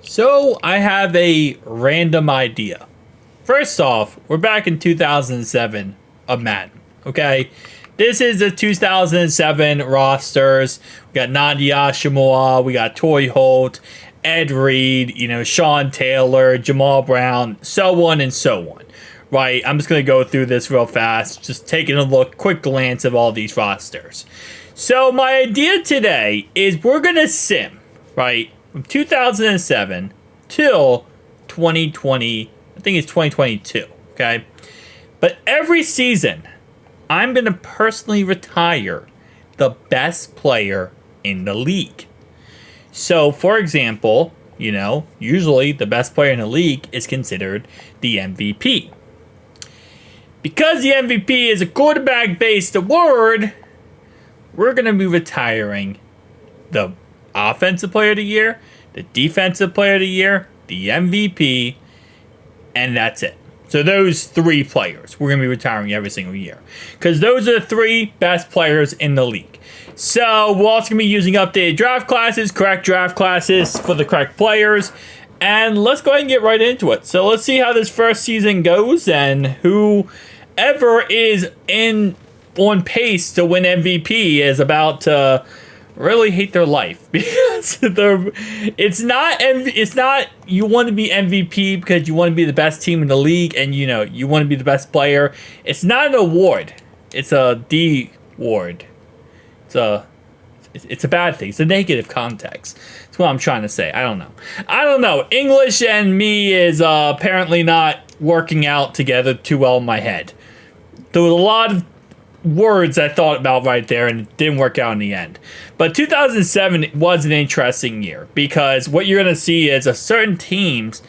So I have a random idea. First off, we're back in 2007 of Madden. Okay, this is the 2007 rosters. We got Nandi Ashimoa, we got Torrey Holt, Ed Reed, Sean Taylor, Jamal Brown, so on and so on. Right, I'm just gonna go through this real fast, just taking a quick glance of all these rosters. So my idea today is we're gonna sim, right, from 2007 till 2020. I think it's 2022. Okay, but every season, I'm gonna personally retire the best player in the league. So, for example, usually the best player in the league is considered the MVP. Because the MVP is a quarterback-based award, we're going to be retiring the Offensive Player of the Year, the Defensive Player of the Year, the MVP, and that's it. So those three players, we're going to be retiring every single year. Because those are the three best players in the league. So we're also going to be using updated draft classes, correct draft classes for the correct players. And let's go ahead and get right into it. So let's see how this first season goes and whoever is on pace to win MVP is about to really hate their life, because it's not you want to be MVP because you want to be the best team in the league and you want to be the best player. It's not an award. It's a D award. It's a bad thing. It's a negative context. That's what I'm trying to say. I don't know. English and me is apparently not working out together too well in my head. There was a lot of words I thought about right there, and it didn't work out in the end. But 2007 was an interesting year, because what you're going to see is certain teams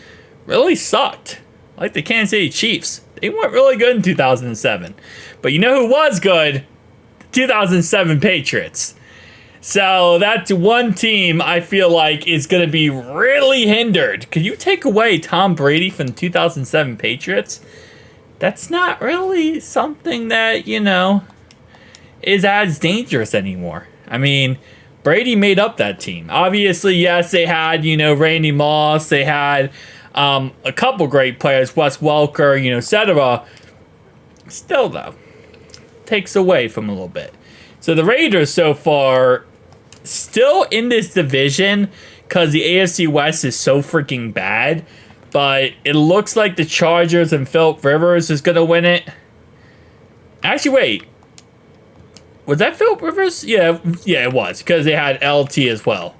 really sucked. Like the Kansas City Chiefs. They weren't really good in 2007. But you know who was good? The 2007 Patriots. So that's one team I feel like is going to be really hindered. Could you take away Tom Brady from the 2007 Patriots? That's not really something that, is as dangerous anymore. I mean, Brady made up that team. Obviously, yes, they had, Randy Moss. They had a couple great players, Wes Welker, etc. Still, though, takes away from a little bit. So the Raiders so far still in this division because the AFC West is so freaking bad. But it looks like the Chargers and Philip Rivers is going to win it. Actually, wait. Was that Philip Rivers? Yeah, it was. Because they had LT as well.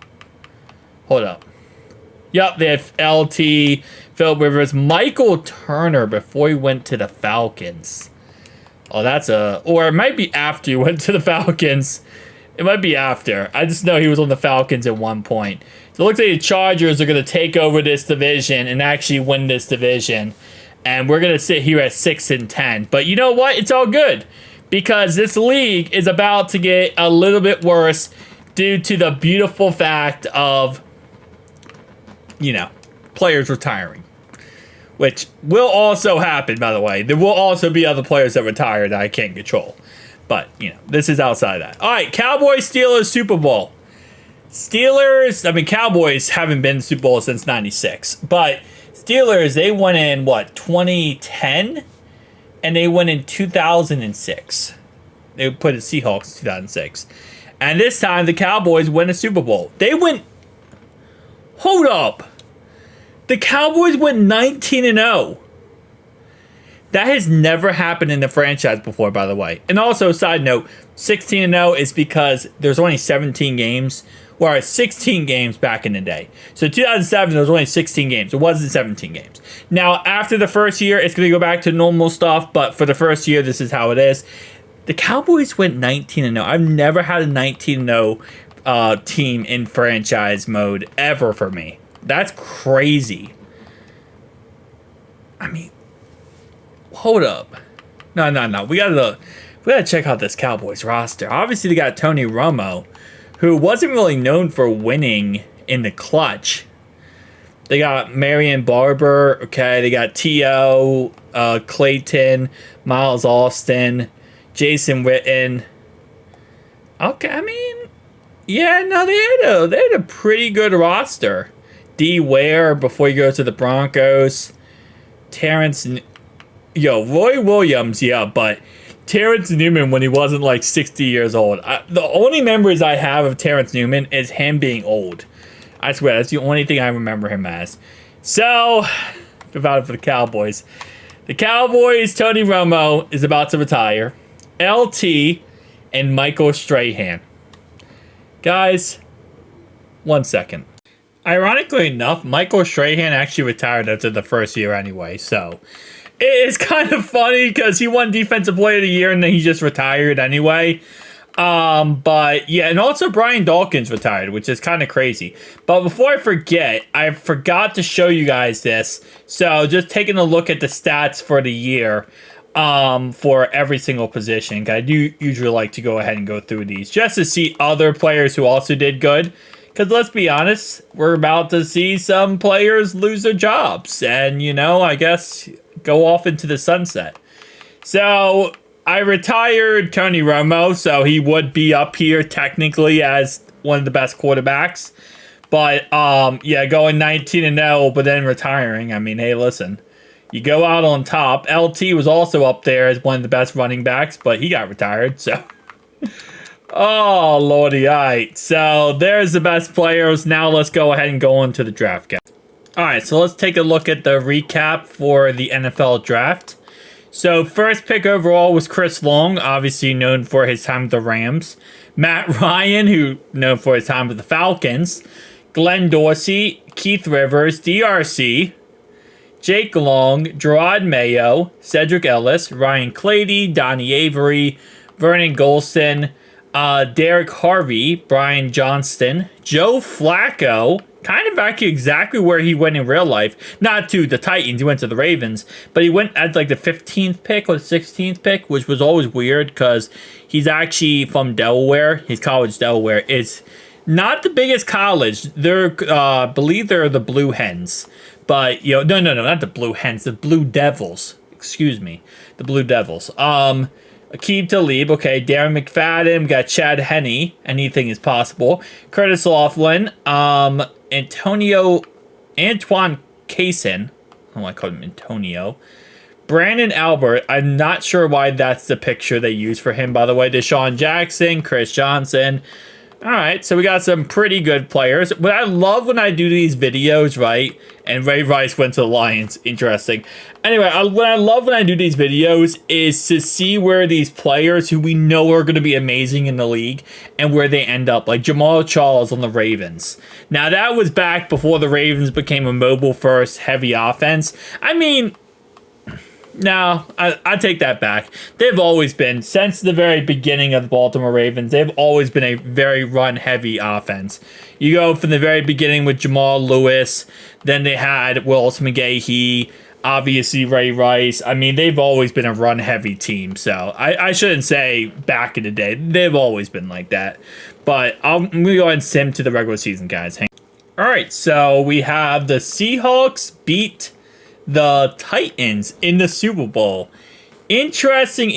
Hold up. Yep, they had LT, Philip Rivers, Michael Turner before he went to the Falcons. Oh, or it might be after he went to the Falcons. It might be after. I just know he was on the Falcons at one point. So it looks like the Chargers are going to take over this division and actually win this division. And we're going to sit here at 6-10. But you know what? It's all good. Because this league is about to get a little bit worse due to the beautiful fact of, players retiring. Which will also happen, by the way. There will also be other players that retire that I can't control. But, this is outside of that. All right, Cowboys, Steelers, Super Bowl. Cowboys haven't been in the Super Bowl since 96. But Steelers, they went in, 2010? And they went in 2006. They put the Seahawks in 2006. And this time, the Cowboys win a Super Bowl. Hold up. The Cowboys went 19-0. That has never happened in the franchise before, by the way. And also, side note, 16-0 is because there's only 17 games, whereas 16 games back in the day. So 2007, there was only 16 games. It wasn't 17 games. Now, after the first year, it's going to go back to normal stuff, but for the first year, this is how it is. The Cowboys went 19-0. I've never had a 19-0 team in franchise mode ever for me. That's crazy. Hold up. No. We gotta check out this Cowboys roster. Obviously, they got Tony Romo, who wasn't really known for winning in the clutch. They got Marion Barber. Okay, they got T.O., Clayton, Miles Austin, Jason Witten. Okay, they had a pretty good roster. D. Ware before he goes to the Broncos. Roy Williams, yeah, but Terrence Newman when he wasn't like 60 years old. The only memories I have of Terrence Newman is him being old. I swear, that's the only thing I remember him as. So, about it for the Cowboys. The Cowboys, Tony Romo is about to retire. LT and Michael Strahan. Guys, 1 second. Ironically enough, Michael Strahan actually retired after the first year anyway, so it's kind of funny because he won Defensive Player of the Year and then he just retired anyway. But yeah, and also Brian Dawkins retired, which is kind of crazy. But before I forget, I forgot to show you guys this. So just taking a look at the stats for the year, for every single position. I do usually like to go ahead and go through these just to see other players who also did good. Because let's be honest, we're about to see some players lose their jobs and, I guess go off into the sunset. So I retired Tony Romo, so he would be up here technically as one of the best quarterbacks. But, yeah, going 19-0, but then retiring. I mean, hey, listen, you go out on top. LT was also up there as one of the best running backs, but he got retired, so. Oh, lordy, all right. So there's the best players. Now let's go ahead and go on to the draft, guys. All right, so let's take a look at the recap for the NFL draft. So first pick overall was Chris Long, obviously known for his time with the Rams. Matt Ryan, who known for his time with the Falcons. Glenn Dorsey, Keith Rivers, DRC, Jake Long, Gerard Mayo, Cedric Ellis, Ryan Clady, Donnie Avery, Vernon Golston, Derek Harvey, Brian Johnston, Joe Flacco, kind of actually exactly where he went in real life. Not to the Titans, he went to the Ravens, but he went at like the 15th pick or the 16th pick, which was always weird because he's actually from Delaware. His college, Delaware, is not the biggest college. They're, believe they're the Blue Hens. But, no, not the Blue Hens, the Blue Devils. Excuse me, the Blue Devils. Aqib Talib, okay, Darren McFadden, we got Chad Henne, anything is possible. Curtis Laughlin, Antoine Kaysen, I don't want to call him Antonio. Brandon Albert, I'm not sure why that's the picture they use for him, by the way. Deshaun Jackson, Chris Johnson. All right, so we got some pretty good players. But I love when I do these videos, right? And Ray Rice went to the Lions. Interesting. Anyway, what I love when I do these videos is to see where these players who we know are going to be amazing in the league and where they end up. Like Jamal Charles on the Ravens. Now, that was back before the Ravens became a mobile-first heavy offense. I mean, no, I take that back. They've always been, since the very beginning of the Baltimore Ravens, they've always been a very run-heavy offense. You go from the very beginning with Jamal Lewis, then they had Willis McGahee, obviously Ray Rice. I mean, they've always been a run-heavy team, so I shouldn't say back in the day. They've always been like that. But I'm going to go ahead and sim to the regular season, guys. All right, so we have the Seahawks beat the Titans in the Super Bowl. Interesting.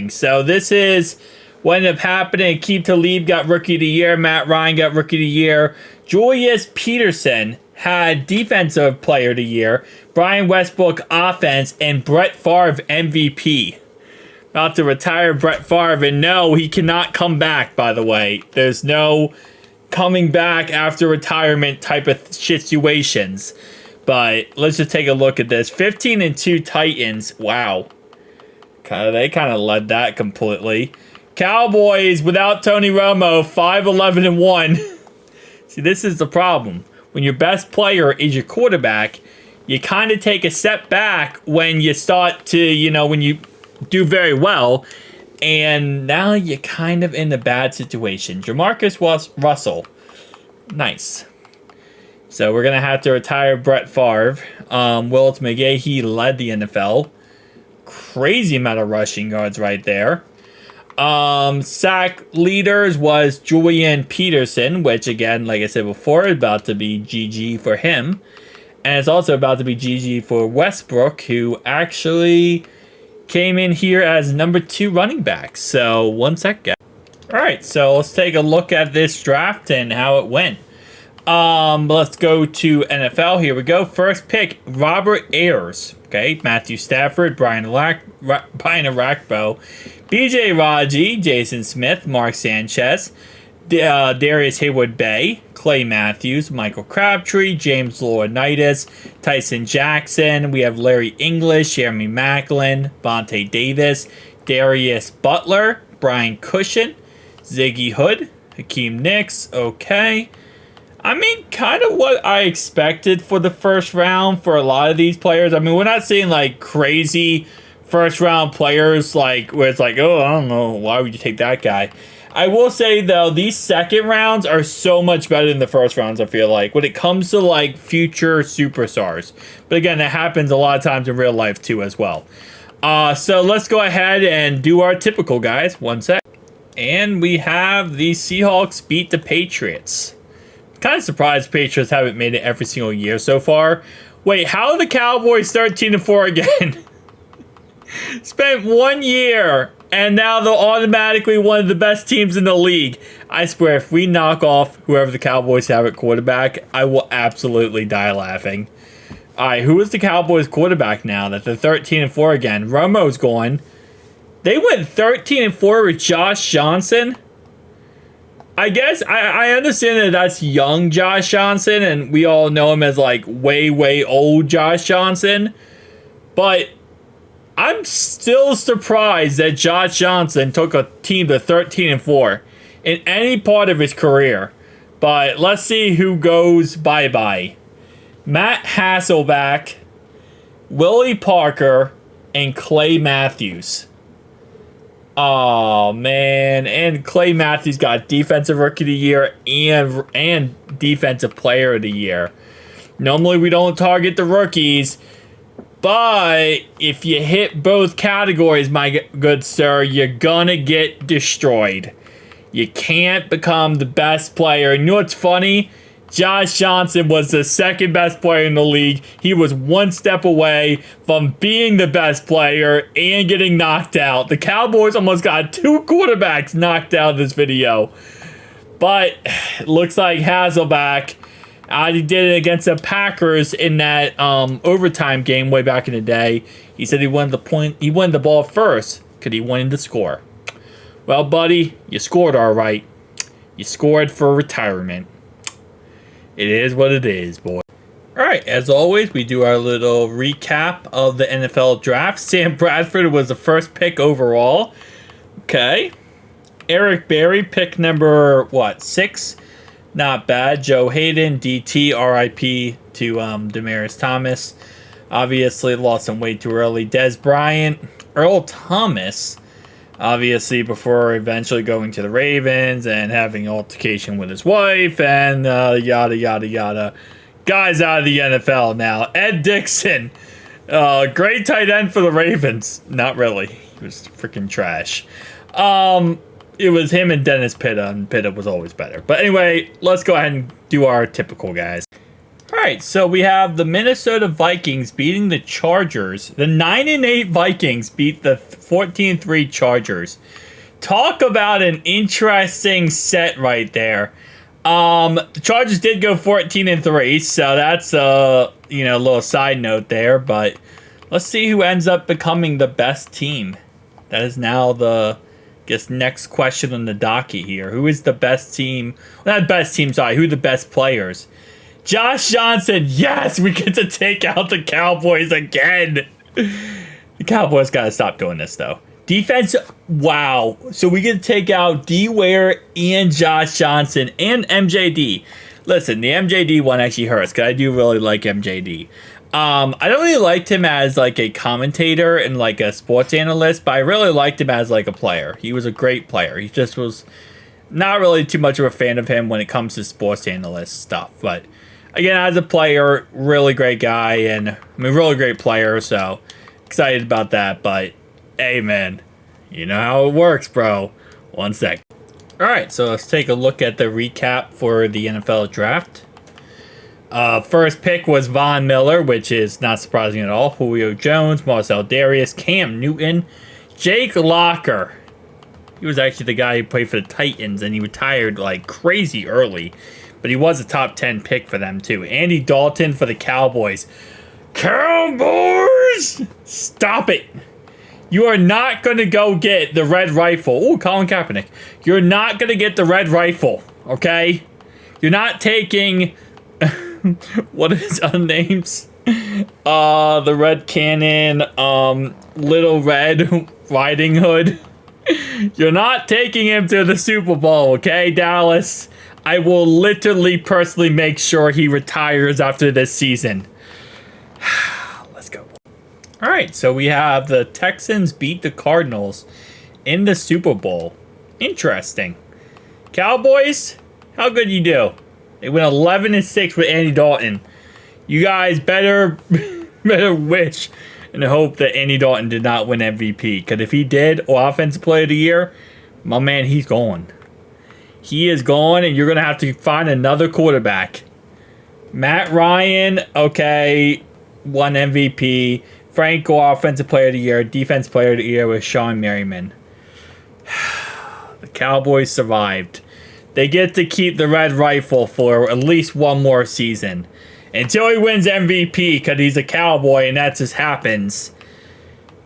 So this is what ended up happening. Aqib Talib got Rookie of the Year. Matt Ryan got Rookie of the Year. Julius Peterson had Defensive Player of the Year. Brian Westbrook Offense. And Brett Favre MVP. About to retire Brett Favre. And no, he cannot come back, by the way. There's no coming back after retirement type of situations. But let's just take a look at this. 15-2 Titans. Wow. They kind of led that completely. Cowboys without Tony Romo. 5-11-1. See, this is the problem. When your best player is your quarterback, you kind of take a step back when you start to, when you do very well. And now you're kind of in a bad situation. Jamarcus Russell. Nice. So we're going to have to retire Brett Favre. Willis McGahee led the NFL. Crazy amount of rushing yards right there. Sack leaders was Julian Peterson, which again, like I said before, is about to be GG for him. And it's also about to be GG for Westbrook, who actually came in here as number 2 running back. So 1 sec, guys. All right, so let's take a look at this draft and how it went. Let's go to NFL. Here we go. First pick, Robert Ayers. Okay, Matthew Stafford, Brian Arakpo, BJ Raji, Jason Smith, Mark Sanchez, Darius Hayward-Bay, Clay Matthews, Michael Crabtree, James Laurinaitis, Tyson Jackson. We have Larry English, Jeremy Maclin, Vontae Davis, Darius Butler, Brian Cushion, Ziggy Hood, Hakeem Nicks. Okay. I mean, kind of what I expected for the first round for a lot of these players. I mean, we're not seeing like crazy first round players like where it's like, oh, I don't know, why would you take that guy? I will say though, these second rounds are so much better than the first rounds, I feel like, when it comes to like future superstars. But again, that happens a lot of times in real life too as well. So let's go ahead and do our typical, guys. One sec. And we have the Seahawks beat the Patriots. Kind of surprised Patriots haven't made it every single year so far. Wait, how are the Cowboys 13-4 again? Spent 1 year, and now they're automatically one of the best teams in the league. I swear, if we knock off whoever the Cowboys have at quarterback, I will absolutely die laughing. Alright, who is the Cowboys quarterback now that they're 13-4 again? Romo's gone. They went 13-4 with Josh Johnson. I guess I understand that that's young Josh Johnson, and we all know him as like way old Josh Johnson. But I'm still surprised that Josh Johnson took a team to 13-4 in any part of his career. But let's see who goes bye-bye. Matt Hasselbeck, Willie Parker, and Clay Matthews. Oh, man. And Clay Matthews got Defensive Rookie of the Year and Defensive Player of the Year. Normally, we don't target the rookies. But if you hit both categories, my good sir, you're gonna get destroyed. You can't become the best player. And you know what's funny? Josh Johnson was the second best player in the league. He was one step away from being the best player and getting knocked out. The Cowboys almost got 2 quarterbacks knocked out in this video. But it looks like Hasselbeck, he did it against the Packers in that overtime game way back in the day. He said he wanted the ball first because he wanted to score. Well, buddy, you scored all right. You scored for retirement. It is what it is, boy. Alright, as always, we do our little recap of the NFL draft. Sam Bradford was the first pick overall. Okay. Eric Berry, pick number, 6? Not bad. Joe Hayden, DT, RIP to Demaryius Thomas. Obviously, lost him way too early. Des Bryant, Earl Thomas, obviously before eventually going to the Ravens and having an altercation with his wife and yada, yada, yada. Guys out of the NFL now. Ed Dixon, great tight end for the Ravens. Not really. He was freaking trash. It was him and Dennis Pitta, and Pitta was always better. But anyway, let's go ahead and do our typical, guys. Alright, so we have the Minnesota Vikings beating the Chargers. The 9-8 Vikings beat the 14-3 Chargers. Talk about an interesting set right there. The Chargers did go 14-3, so that's a little side note there. But let's see who ends up becoming the best team. That is now the next question on the docket here. Who is the best team? Well, not best team, sorry. Who are the best players? Josh Johnson, yes, we get to take out the Cowboys again. The Cowboys got to stop doing this, though. Defense, wow. So we get to take out D. Ware and Josh Johnson and MJD. Listen, the MJD one actually hurts because I do really like MJD. I don't really liked him as like a commentator and like a sports analyst, but I really liked him as like a player. He was a great player. He just was not really too much of a fan of him when it comes to sports analyst stuff, but again, as a player, really great guy, and I mean, really great player, so excited about that. But hey, man, you know how it works, bro. One sec. All right, so let's take a look at the recap for the NFL draft. First pick was Von Miller, which is not surprising at all. Julio Jones, Marcel Darius, Cam Newton, Jake Locker. He was actually the guy who played for the Titans, and he retired like crazy early. but he was a top 10 pick for them too. Andy Dalton for the Cowboys. Cowboys! Stop it. You are not going to go get the red rifle. Ooh, Colin Kaepernick. You're not going to get the red rifle, okay? You're not taking... what is our names? The Red Cannon, Little Red Riding Hood. You're not taking him to the Super Bowl, okay, Dallas? I will literally personally make sure he retires after this season. Let's go. All right, so we have the Texans beat the Cardinals in the Super Bowl. Interesting. Cowboys, how good you do? They went 11-6 with Andy Dalton. You guys better wish and hope that Andy Dalton did not win MVP. Because if he did, or Offensive Player of the Year, my man, he's gone. He is gone, and you're going to have to find another quarterback. Matt Ryan, okay, won MVP. Franco, Offensive Player of the Year. Defense Player of the Year was Sean Merriman. The Cowboys survived. They get to keep the red rifle for at least one more season. Until he wins MVP, because he's a Cowboy and that just happens.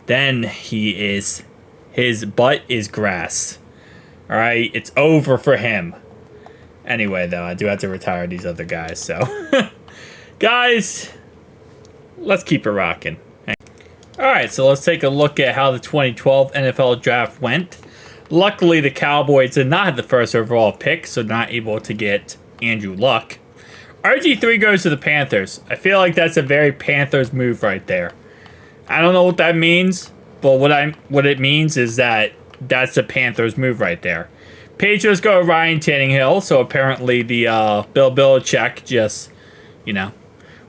Then his butt is grass. Alright, it's over for him. Anyway, though, I do have to retire these other guys, so. Guys, let's keep it rocking. Alright, so let's take a look at how the 2012 NFL Draft went. Luckily, the Cowboys did not have the first overall pick, so not able to get Andrew Luck. RG3 goes to the Panthers. I feel like that's a very Panthers move right there. I don't know what that means, but what it means is that that's the Panthers move right there. Patriots go Ryan Tannehill, so apparently the Bill Belichick just, you know.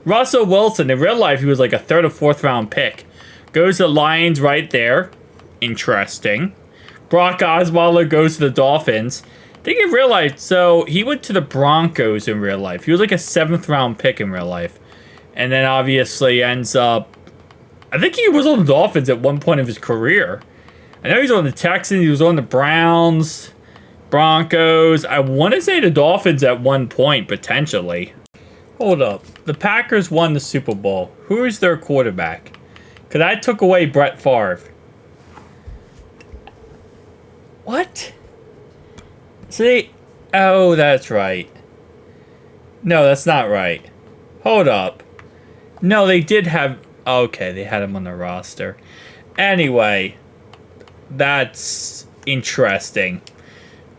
Russell Wilson, in real life, he was like a third or fourth round pick. Goes to Lions right there. Interesting. Brock Osweiler goes to the Dolphins. I think in real life, so he went to the Broncos in real life. He was like a 7th round pick in real life. And then obviously ends up, I think he was on the Dolphins at one point of his career. I know he's on the Texans, he was on the Browns, Broncos. I want to say the Dolphins at one point, potentially. Hold up. The Packers won the Super Bowl. Who is their quarterback? Because I took away Brett Favre. What? See? Oh, that's right. No, that's not right. Hold up. No, they did have... Okay, they had him on the roster. Anyway, that's interesting.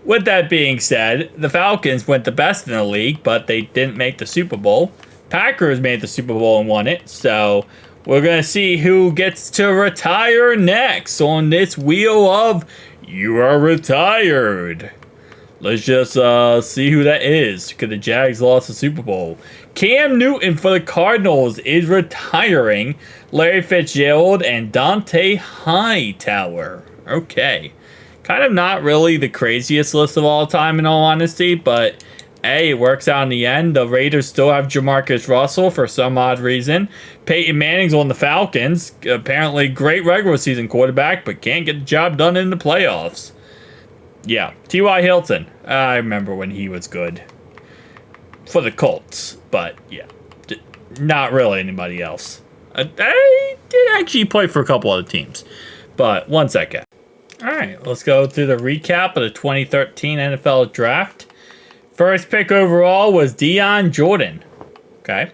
With that being said, the Falcons went the best in the league, but they didn't make the Super Bowl. Packers made the Super Bowl and won it, so we're going to see who gets to retire next on this wheel of You Are Retired. Let's just see who that is, because the Jags lost the Super Bowl. Cam Newton for the Cardinals is retiring. Larry Fitzgerald and Dante Hightower. Okay. Kind of not really the craziest list of all time, in all honesty, but hey, it works out in the end. The Raiders still have Jamarcus Russell for some odd reason. Peyton Manning's on the Falcons. Apparently great regular season quarterback, but can't get the job done in the playoffs. Yeah, T.Y. Hilton. I remember when he was good for the Colts, but yeah, not really anybody else. I did actually play for a couple other teams, but one second. All right, let's go through the recap of the 2013 NFL Draft. First pick overall was Deion Jordan. Okay.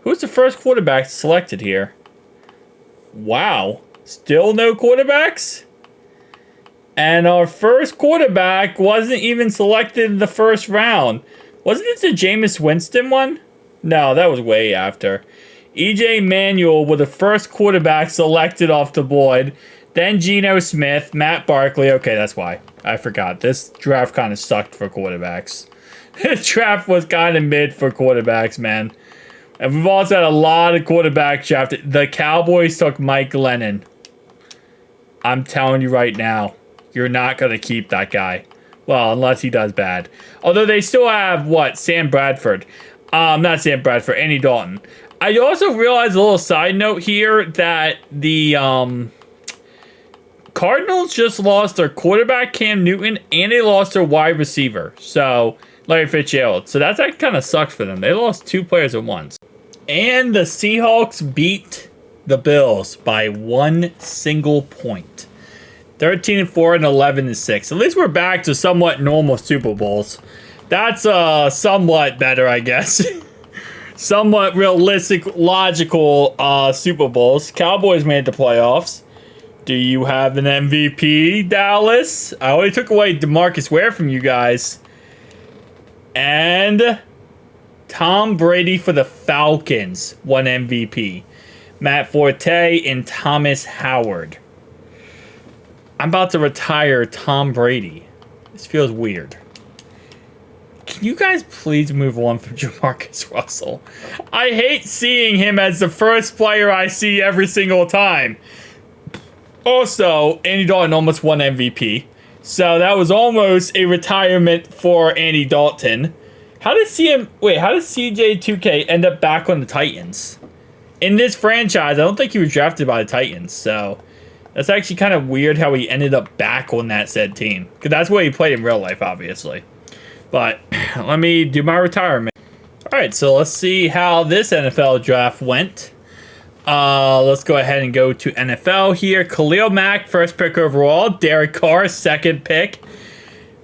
Who's the first quarterback selected here? Wow. Still no quarterbacks? And our first quarterback wasn't even selected in the first round. Wasn't it the Jameis Winston one? No, that was way after. E.J. Manuel was the first quarterback selected off the board. Then Geno Smith, Matt Barkley. Okay, that's why. I forgot. This draft kind of sucked for quarterbacks. This draft was kind of mid for quarterbacks, man. And we've also had a lot of quarterbacks drafted. The Cowboys took Mike Glennon. I'm telling you right now, you're not going to keep that guy. Well, unless he does bad. Although they still have, what, Sam Bradford. Not Sam Bradford, Andy Dalton. I also realized a little side note here that the Cardinals just lost their quarterback, Cam Newton, and they lost their wide receiver. So, Larry Fitzgerald. So that's that kind of sucks for them. They lost 2 players at once. And the Seahawks beat the Bills by 1 single point. 13-4 and 11-6. At least we're back to somewhat normal Super Bowls. That's somewhat better, I guess. Somewhat realistic, logical Super Bowls. Cowboys made the playoffs. Do you have an MVP, Dallas? I already took away DeMarcus Ware from you guys. And Tom Brady for the Falcons won MVP. Matt Forte and Thomas Howard. I'm about to retire Tom Brady. This feels weird. Can you guys please move on from Jamarcus Russell? I hate seeing him as the first player I see every single time. Also, Andy Dalton almost won MVP. So that was almost a retirement for Andy Dalton. How did CJ2K end up back on the Titans? In this franchise, I don't think he was drafted by the Titans. So that's actually kind of weird how he ended up back on that said team. Because that's where he played in real life, obviously. But let me do my retirement. All right, so let's see how this NFL draft went. Let's go ahead and go to NFL here. Khalil Mack, first pick overall. Derek Carr, second pick.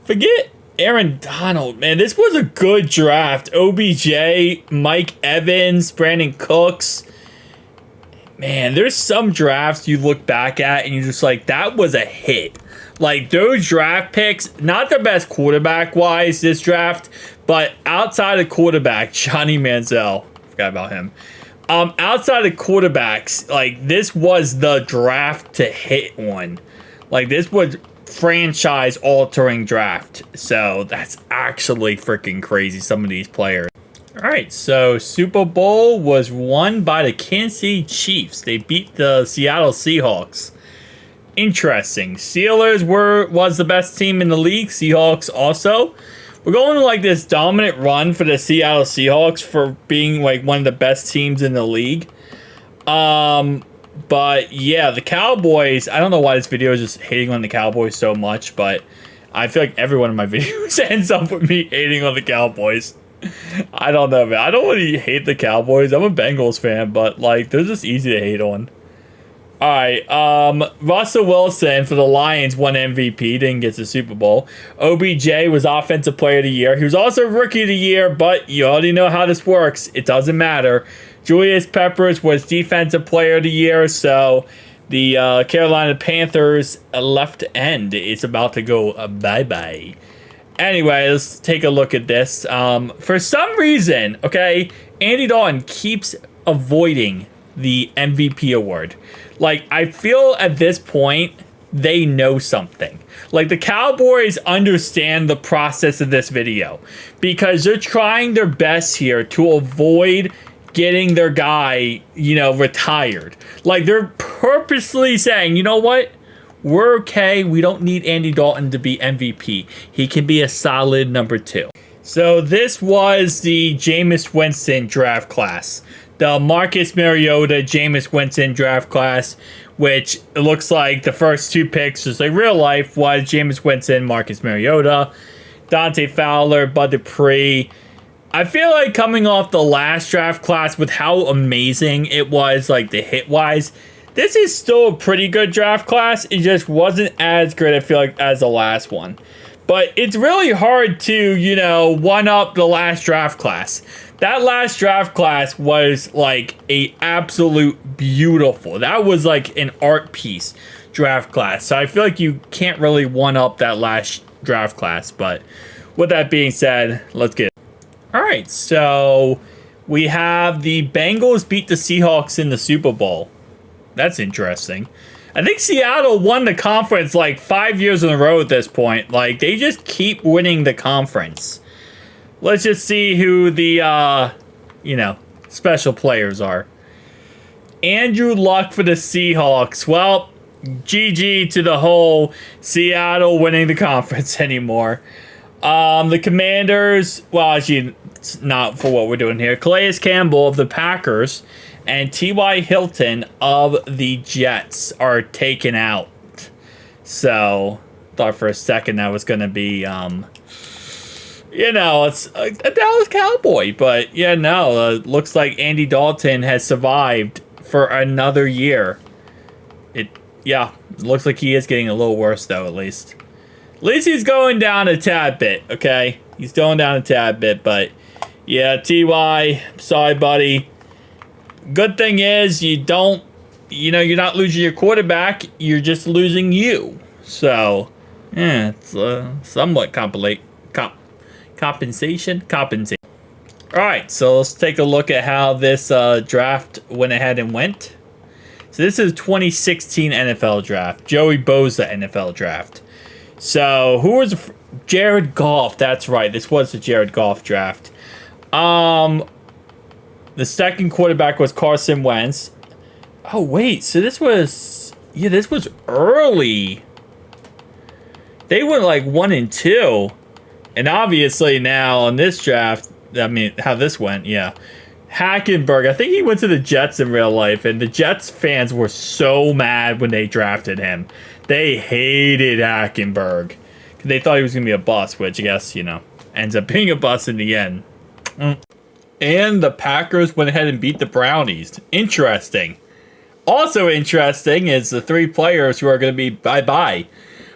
Forget Aaron Donald, man. This was a good draft. OBJ, Mike Evans, Brandon Cooks. Man, there's some drafts you look back at and you're just like, that was a hit. Like, those draft picks, not the best quarterback-wise this draft, but outside of quarterback, Johnny Manziel, forgot about him. Outside of quarterbacks, like, this was the draft to hit on. Like, this was franchise-altering draft. So, that's actually freaking crazy, some of these players. All right, so Super Bowl was won by the Kansas City Chiefs. They beat the Seattle Seahawks. Interesting. Steelers was the best team in the league. Seahawks also. We're going to like this dominant run for the Seattle Seahawks for being like one of the best teams in the league. But yeah, the Cowboys. I don't know why this video is just hating on the Cowboys so much, but I feel like every one of my videos ends up with me hating on the Cowboys. I don't know, man. I don't really hate the Cowboys. I'm a Bengals fan, but like they're just easy to hate on. All right, Russell Wilson for the Lions won MVP, didn't get the Super Bowl. OBJ was Offensive Player of the Year. He was also Rookie of the Year, but you already know how this works. It doesn't matter. Julius Peppers was Defensive Player of the Year, so the Carolina Panthers left end is about to go bye-bye. Anyway, let's take a look at this. For some reason, okay, Andy Dalton keeps avoiding the MVP award. Like, I feel at this point, they know something. Like, the Cowboys understand the process of this video because they're trying their best here to avoid getting their guy, retired. Like, they're purposely saying, you know what? We're okay. We don't need Andy Dalton to be MVP. He can be a solid number 2. So this was the Jameis Winston draft class. The Marcus Mariota, Jameis Winston draft class, which it looks like the first 2 picks, just like real life, was Jameis Winston, Marcus Mariota, Dante Fowler, Bud Dupree. I feel like coming off the last draft class with how amazing it was, like the hit-wise, this is still a pretty good draft class. It just wasn't as good, I feel like, as the last one. But it's really hard to, one-up the last draft class. That last draft class was like a absolute beautiful. That was like an art piece draft class. So I feel like you can't really one-up that last draft class. But with that being said, let's get it. All right, so we have the Bengals beat the Seahawks in the Super Bowl. That's interesting. I think Seattle won the conference like 5 years in a row at this point. Like, they just keep winning the conference. Let's just see who the, special players are. Andrew Luck for the Seahawks. Well, GG to the whole Seattle winning the conference anymore. The Commanders, well, actually, it's not for what we're doing here. Calais Campbell of the Packers and T.Y. Hilton of the Jets are taken out. So, thought for a second that was going to be, you know, it's a Dallas Cowboy. But yeah, no, looks like Andy Dalton has survived for another year. Yeah, it looks like he is getting a little worse though. At least he's going down a tad bit. Okay, he's going down a tad bit, but yeah, Ty, sorry, buddy. Good thing is you're not losing your quarterback. You're just losing you. So, yeah, it's somewhat compensation. All right, so let's take a look at how this draft went ahead and went. So this is 2016 NFL draft, Joey Bosa NFL draft. So who was Jared Goff? That's right, this was the Jared Goff draft. The second quarterback was Carson Wentz. Oh wait, so this was early. They went like 1 and 2, and obviously now in this draft, I mean how this went, yeah. Hackenberg, I think he went to the Jets in real life, and the Jets fans were so mad when they drafted him. They hated Hackenberg because they thought he was gonna be a bust, which I guess ends up being a bust in the end. And the Packers went ahead and beat the Brownies. Interesting. Also interesting is the 3 players who are going to be bye-bye.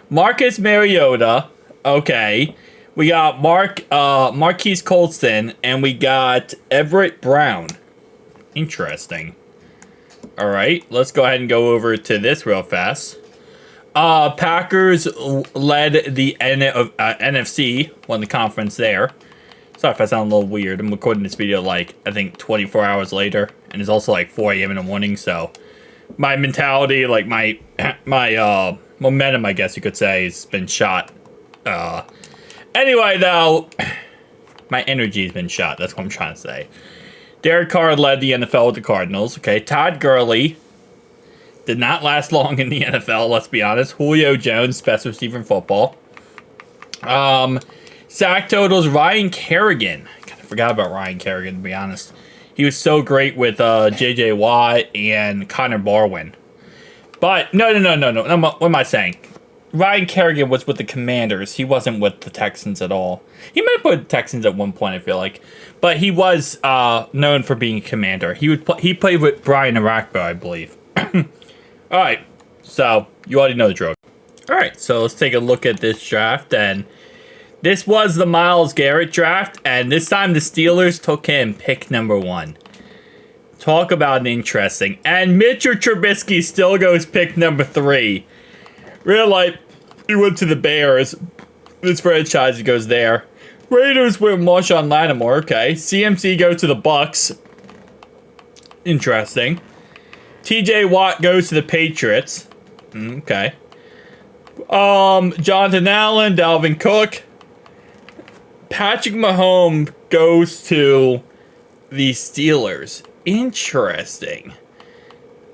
Marcus Mariota. Okay. We got Marquise Colston. And we got Everett Brown. Interesting. Alright. Let's go ahead and go over to this real fast. Packers led the NFC. Won the conference there. Sorry if I sound a little weird. I'm recording this video like, I think 24 hours later. And it's also like 4 a.m. in the morning, so my mentality, like my momentum, I guess you could say, has been shot. Anyway, though, my energy has been shot. That's what I'm trying to say. Derek Carr led the NFL with the Cardinals. Okay, Todd Gurley did not last long in the NFL, let's be honest. Julio Jones, best receiver in football. Sack totals, Ryan Kerrigan. I kind of forgot about Ryan Kerrigan, to be honest. He was so great with J.J. Watt and Connor Barwin. But, no. What am I saying? Ryan Kerrigan was with the Commanders. He wasn't with the Texans at all. He might have put the Texans at one point, I feel like. But he was known for being a commander. He played with Brian Arakpo, I believe. Alright, so you already know the drill. Alright, so let's take a look at this draft. And this was the Myles Garrett draft. And this time the Steelers took him pick number 1. Talk about an interesting. And Mitchell Trubisky still goes pick number 3. Real life, he went to the Bears. This franchise, he goes there. Raiders with Marshawn Lattimore. Okay. CMC goes to the Bucks. Interesting. TJ Watt goes to the Patriots. Okay. Jonathan Allen, Dalvin Cook. Patrick Mahomes goes to the Steelers. Interesting.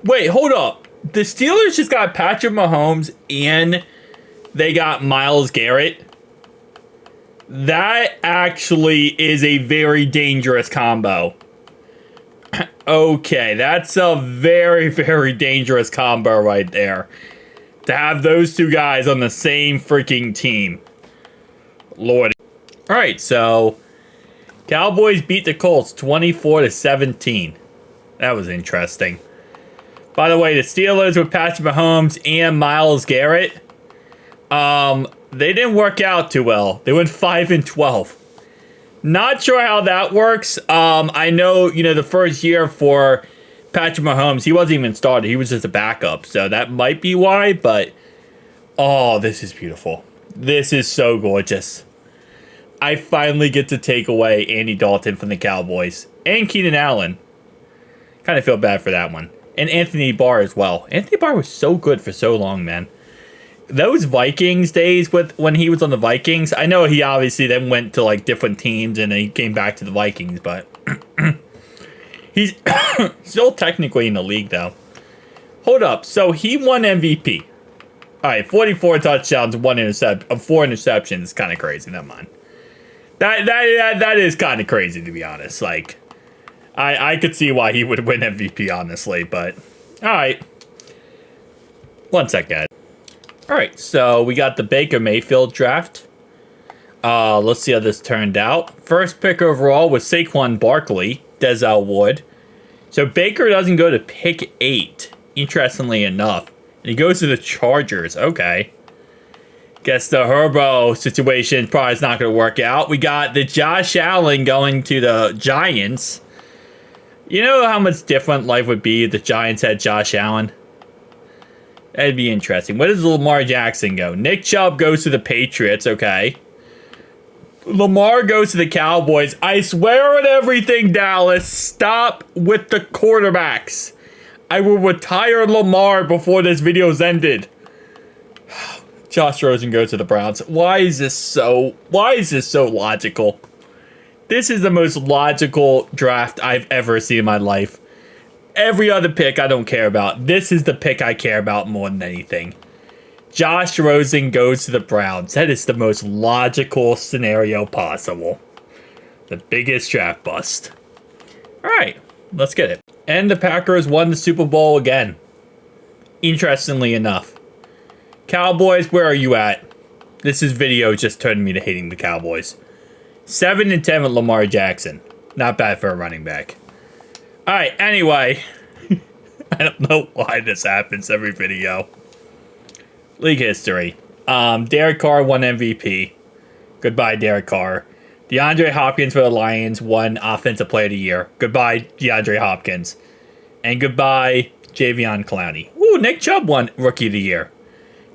Wait, hold up. The Steelers just got Patrick Mahomes and they got Myles Garrett. That actually is a very dangerous combo. Okay, that's a very, very dangerous combo right there. To have those 2 guys on the same freaking team. Lord. Alright, so Cowboys beat the Colts 24-17. That was interesting. By the way, the Steelers with Patrick Mahomes and Myles Garrett, they didn't work out too well. They went 5-12. Not sure how that works. I know, the first year for Patrick Mahomes, he wasn't even started. He was just a backup. So that might be why, but oh, this is beautiful. This is so gorgeous. I finally get to take away Andy Dalton from the Cowboys and Keenan Allen. Kind of feel bad for that one. And Anthony Barr as well. Anthony Barr was so good for so long, man. Those Vikings days when he was on the Vikings, I know he obviously then went to like different teams and then he came back to the Vikings, but he's still technically in the league though. Hold up, so he won MVP. All right, 44 touchdowns, 4 interceptions is kind of crazy. Never mind. That is kind of crazy, to be honest. Like, I could see why he would win MVP, honestly, but all right. One sec, guys. All right, so we got the Baker Mayfield draft. Let's see how this turned out. First pick overall was Saquon Barkley, Denzel Wood. So Baker doesn't go to pick 8, interestingly enough. And he goes to the Chargers. Okay. Guess the Herbo situation probably is not going to work out. We got the Josh Allen going to the Giants. You know how much different life would be if the Giants had Josh Allen? That'd be interesting. Where does Lamar Jackson go? Nick Chubb goes to the Patriots. Okay. Lamar goes to the Cowboys. I swear on everything, Dallas. Stop with the quarterbacks. I will retire Lamar before this video's ended. Josh Rosen goes to the Browns. Why is this so logical? This is the most logical draft I've ever seen in my life. Every other pick I don't care about. This is the pick I care about more than anything. Josh Rosen goes to the Browns. That is the most logical scenario possible. The biggest draft bust. Alright, let's get it. And the Packers won the Super Bowl again. Interestingly enough. Cowboys, where are you at? This video just turned me to hating the Cowboys. 7-10 with Lamar Jackson. Not bad for a running back. Alright, anyway. I don't know why this happens every video. League history. Derek Carr won MVP. Goodbye, Derek Carr. DeAndre Hopkins for the Lions won Offensive Player of the Year. Goodbye, DeAndre Hopkins. And goodbye, Javion Clowney. Ooh, Nick Chubb won Rookie of the Year.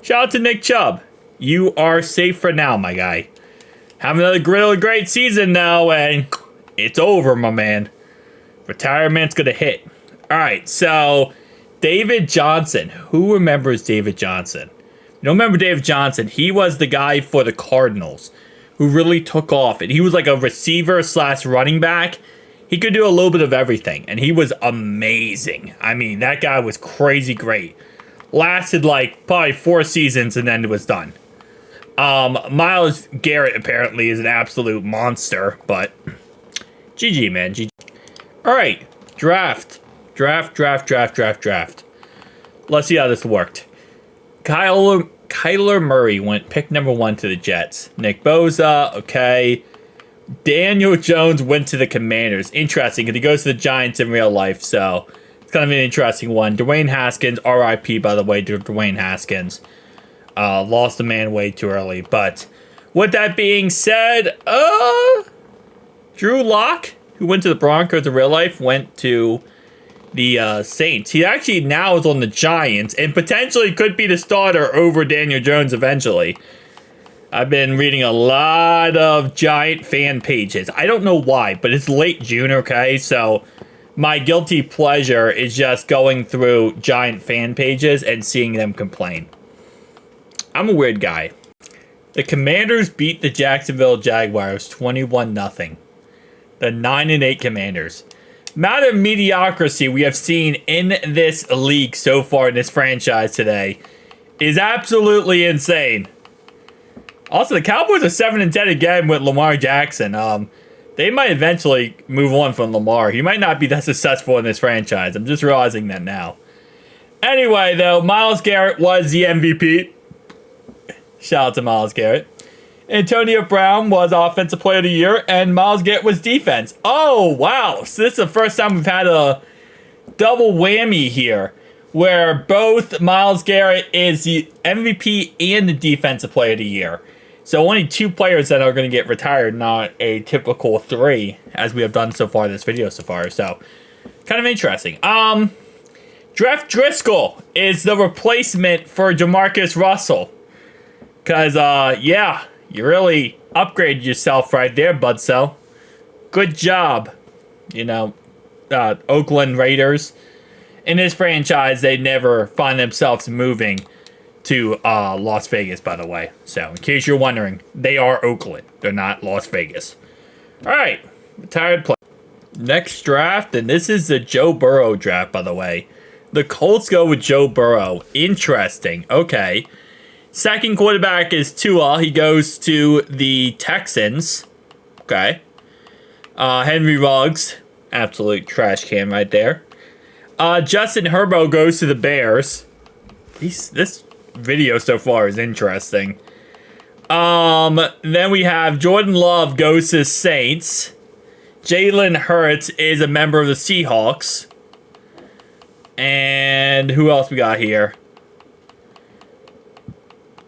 Shout out to Nick Chubb. You are safe for now, my guy. Have another really great season now, and it's over, my man. Retirement's gonna hit. Alright, so David Johnson. Who remembers David Johnson? You don't remember David Johnson? He was the guy for the Cardinals who really took off. And he was like a receiver / running back. He could do a little bit of everything. And he was amazing. I mean, that guy was crazy great. Lasted like probably 4 seasons and then it was done. Myles Garrett apparently is an absolute monster. But GG, man. GG. Alright. Draft. Let's see how this worked. Kyler Murray went pick number 1 to the Jets. Nick Bosa, okay. Daniel Jones went to the Commanders. Interesting, because he goes to the Giants in real life, so it's kind of an interesting one. Dwayne Haskins, RIP, by the way, to Dwayne Haskins. Lost the man way too early. But with that being said, Drew Lock, who went to the Broncos in real life, went to the Saints. He actually now is on the Giants and potentially could be the starter over Daniel Jones eventually. I've been reading a lot of Giant fan pages. I don't know why, but it's late June, okay? So my guilty pleasure is just going through Giant fan pages and seeing them complain. I'm a weird guy. The Commanders beat the Jacksonville Jaguars 21-0. The 9-8 Commanders. Amount of mediocrity we have seen in this league so far in this franchise today is absolutely insane. Also, the Cowboys are 7-10 again with Lamar Jackson. They might eventually move on from Lamar. He might not be that successful in this franchise. I'm just realizing that now. Anyway, though, Myles Garrett was the MVP. Shout out to Myles Garrett. Antonio Brown was Offensive Player of the Year, and Myles Garrett was defense. Oh, wow. So this is the first time we've had a double whammy here, where both Myles Garrett is the MVP and the Defensive Player of the Year. So only 2 players that are going to get retired, not a typical 3, as we have done so far in this video so far. So, kind of interesting. Jeff Driscoll is the replacement for Jamarcus Russell. Because, yeah, you really upgraded yourself right there, Budso. Good job. You know, Oakland Raiders. In this franchise, they never find themselves moving to Las Vegas, by the way. So, in case you're wondering, they are Oakland. They're not Las Vegas. Alright, retired player. Next draft, and this is the Joe Burrow draft, by the way. The Colts go with Joe Burrow. Interesting. Okay. Second quarterback is Tua. He goes to the Texans. Okay. Henry Ruggs. Absolute trash can right there. Justin Herbert goes to the Bears. This video so far is interesting. Then we have Jordan Love goes to Saints. Jalen Hurts is a member of the Seahawks. And who else we got here?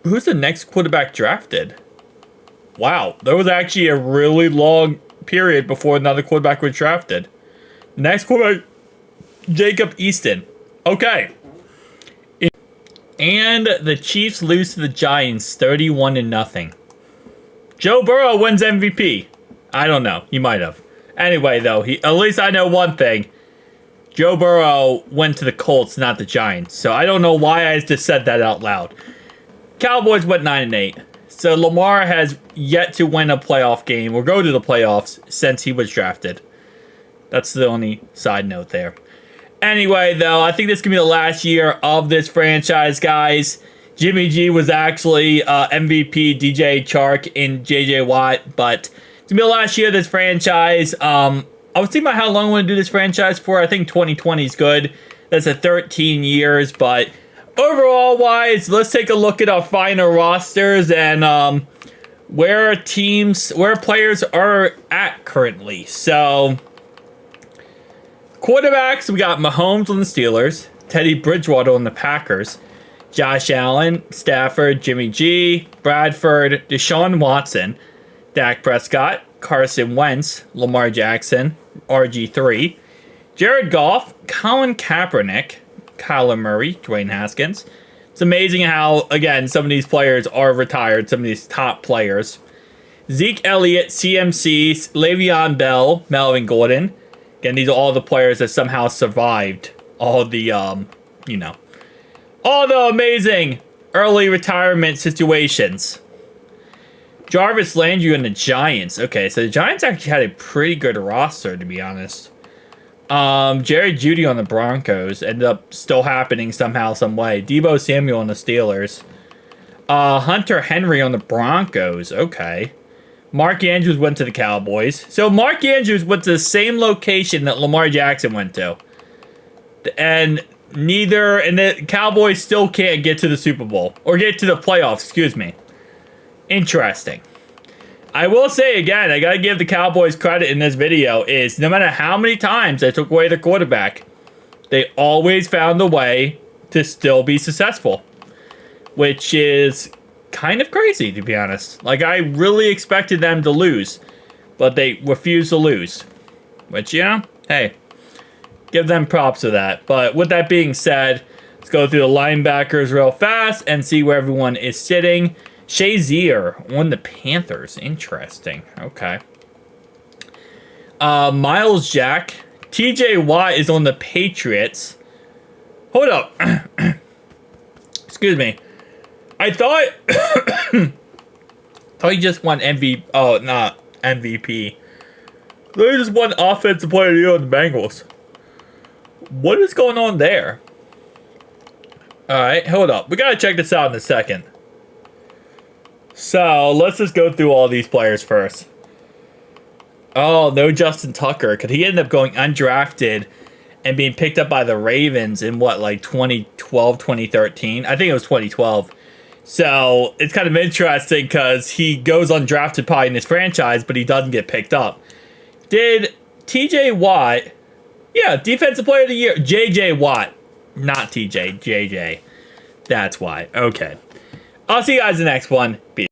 Who's the next quarterback drafted? Wow, there was actually a really long period before another quarterback was drafted. Next quarterback, Jacob Easton. Okay. And the Chiefs lose to the Giants 31-0. Joe Burrow wins MVP. I don't know. He might have. Anyway, though, at least I know one thing. Joe Burrow went to the Colts, not the Giants. So I don't know why I just said that out loud. Cowboys went 9-8. So Lamar has yet to win a playoff game or go to the playoffs since he was drafted. That's the only side note there. Anyway, though, I think this could be the last year of this franchise, guys. Jimmy G was actually MVP, DJ Chark, and JJ Watt, but it's going to be the last year of this franchise. I was thinking about how long I want to do this franchise for. I think 2020 is good. That's a 13 years, but overall wise, let's take a look at our final rosters and where players are at currently. So, quarterbacks, we got Mahomes on the Steelers, Teddy Bridgewater on the Packers, Josh Allen, Stafford, Jimmy G, Bradford, Deshaun Watson, Dak Prescott, Carson Wentz, Lamar Jackson, RG3, Jared Goff, Colin Kaepernick, Kyler Murray, Dwayne Haskins. It's amazing how, again, some of these players are retired, some of these top players. Zeke Elliott, CMC, Le'Veon Bell, Melvin Gordon. Again, these are all the players that somehow survived all the, all the amazing early retirement situations. Jarvis Landry and the Giants. Okay, so the Giants actually had a pretty good roster, to be honest. Jerry Jeudy on the Broncos ended up still happening somehow, some way. Deebo Samuel on the Steelers. Hunter Henry on the Broncos. Okay. Mark Andrews went to the Cowboys. So Mark Andrews went to the same location that Lamar Jackson went to. And the Cowboys still can't get to the Super Bowl. Or get to the playoffs, excuse me. Interesting. I will say again, I gotta give the Cowboys credit in this video, is no matter how many times they took away the quarterback, they always found a way to still be successful. Which is kind of crazy, to be honest. Like, I really expected them to lose, but they refused to lose. Which, hey, give them props to that. But with that being said, let's go through the linebackers real fast and see where everyone is sitting. Shazier on the Panthers. Interesting. Okay. Miles Jack. TJ Watt is on the Patriots. Hold up. Excuse me. I thought he just won MVP. Oh, not MVP. They just won Offensive Player of the Year on the Bengals. What is going on there? Alright, hold up. We gotta check this out in a second. So, let's just go through all these players first. Oh, no Justin Tucker. Because he ended up going undrafted and being picked up by the Ravens in what, like 2012, 2013? I think it was 2012. So, it's kind of interesting because he goes undrafted probably in his franchise, but he doesn't get picked up. Did TJ Watt... Yeah, Defensive Player of the Year. JJ Watt. Not TJ. JJ. That's why. Okay. I'll see you guys in the next one. Peace.